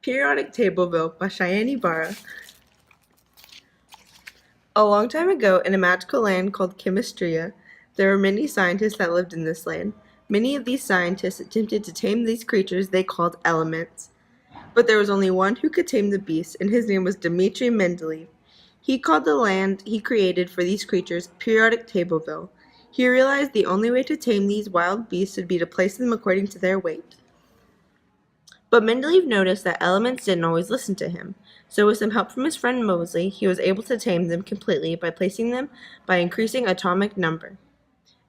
Periodic Table Built by Cheyanne Ibarra. A long time ago, in a magical land called Chemistria, there were many scientists that lived in this land. Many of these scientists attempted to tame these creatures they called elements. But there was only one who could tame the beast, and his name was Dmitri Mendeleev. He called the land he created for these creatures Periodic Tableville. He realized the only way to tame these wild beasts would be to place them according to their weight. But Mendeleev noticed that elements didn't always listen to him, so with some help from his friend Moseley, he was able to tame them completely by placing them by increasing atomic number.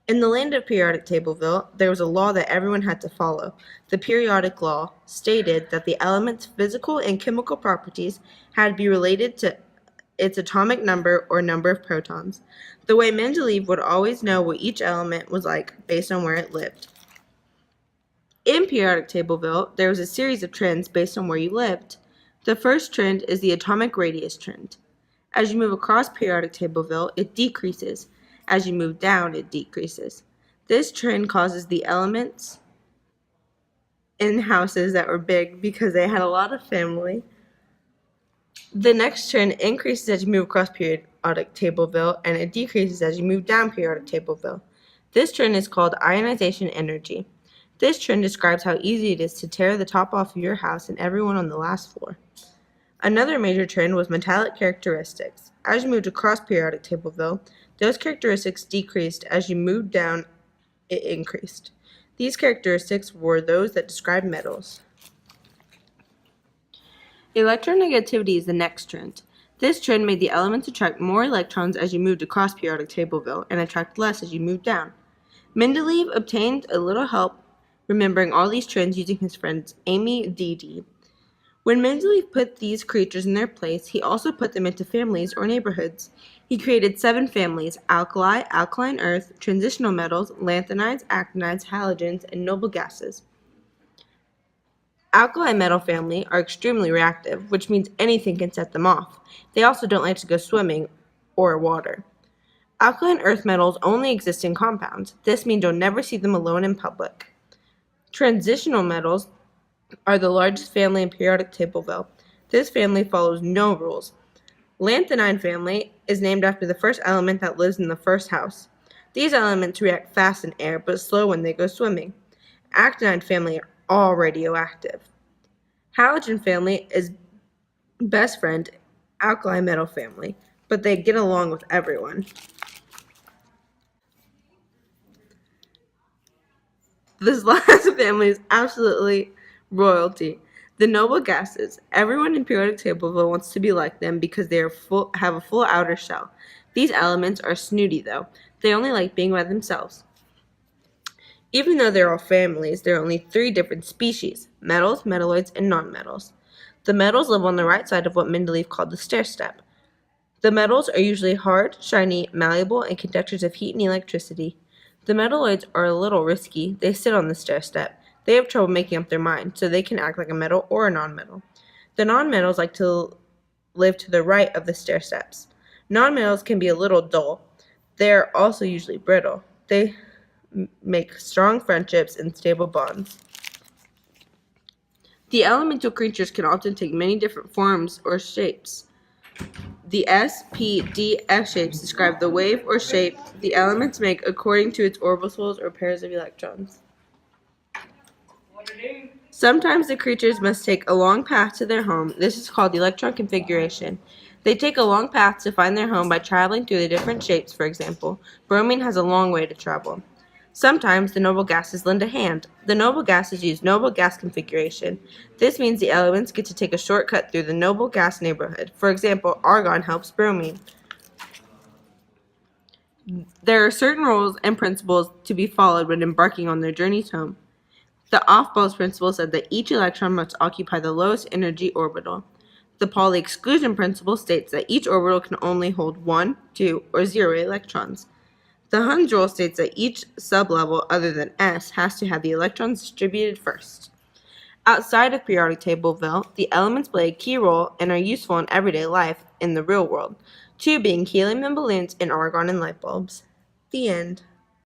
In the land of Periodic Tableville, there was a law that everyone had to follow. The periodic law stated that the element's physical and chemical properties had to be related to its atomic number or number of protons. The way Mendeleev would always know what each element was like based on where it lived. In Periodic Tableville, there was a series of trends based on where you lived. The first trend is the atomic radius trend. As you move across Periodic Tableville, it decreases. As you move down, it decreases. This trend causes the elements in houses that were big because they had a lot of family. The next trend increases as you move across Periodic Tableville, and it decreases as you move down Periodic Tableville. This trend is called ionization energy. This trend describes how easy it is to tear the top off of your house and everyone on the last floor. Another major trend was metallic characteristics. As you moved across Periodic Tableville, those characteristics decreased. As you moved down, it increased. These characteristics were those that describe metals. Electronegativity is the next trend. This trend made the elements attract more electrons as you moved across Periodic Tableville and attract less as you moved down. Mendeleev obtained a little help remembering all these trends using his friends Amy D.D. When Mendeleev put these creatures in their place, he also put them into families or neighborhoods. He created 7 families: alkali, alkaline earth, transitional metals, lanthanides, actinides, halogens, and noble gases. Alkali metal family are extremely reactive, which means anything can set them off. They also don't like to go swimming or water. Alkaline earth metals only exist in compounds. This means you'll never see them alone in public. Transitional metals are the largest family in Periodic Tableville. This family follows no rules. Lanthanide family is named after the first element that lives in the first house. These elements react fast in air but slow when they go swimming. Actinide family are all radioactive. Halogen family is best friend alkali metal family, but they get along with everyone. This last family is absolutely royalty. The noble gases. Everyone in Periodic Tableville wants to be like them because they have a full outer shell. These elements are snooty, though. They only like being by themselves. Even though they're all families, there are only 3 different species: metals, metalloids, and nonmetals. The metals live on the right side of what Mendeleev called the stair step. The metals are usually hard, shiny, malleable, and conductors of heat and electricity. The metalloids are a little risky. They sit on the stair step. They have trouble making up their mind, so they can act like a metal or a nonmetal. The nonmetals like to live to the right of the stair steps. Nonmetals can be a little dull. They are also usually brittle. They make strong friendships and stable bonds. The elemental creatures can often take many different forms or shapes. The S, P, D, F shapes describe the wave or shape the elements make according to its orbitals or pairs of electrons. Sometimes the creatures must take a long path to their home. This is called electron configuration. They take a long path to find their home by traveling through the different shapes. For example, bromine has a long way to travel. Sometimes the noble gases lend a hand. The noble gases use noble gas configuration. This means the elements get to take a shortcut through the noble gas neighborhood. For example, argon helps bromine. There are certain rules and principles to be followed when embarking on their journeys home. The Aufbau's principle said that each electron must occupy the lowest energy orbital. The Pauli exclusion principle states that each orbital can only hold 1, 2, or 0 electrons. The Hund's rule states that each sublevel other than S has to have the electrons distributed first. Outside of Periodic Tableville, the elements play a key role and are useful in everyday life in the real world, 2 being helium in balloons and argon in light bulbs. The end.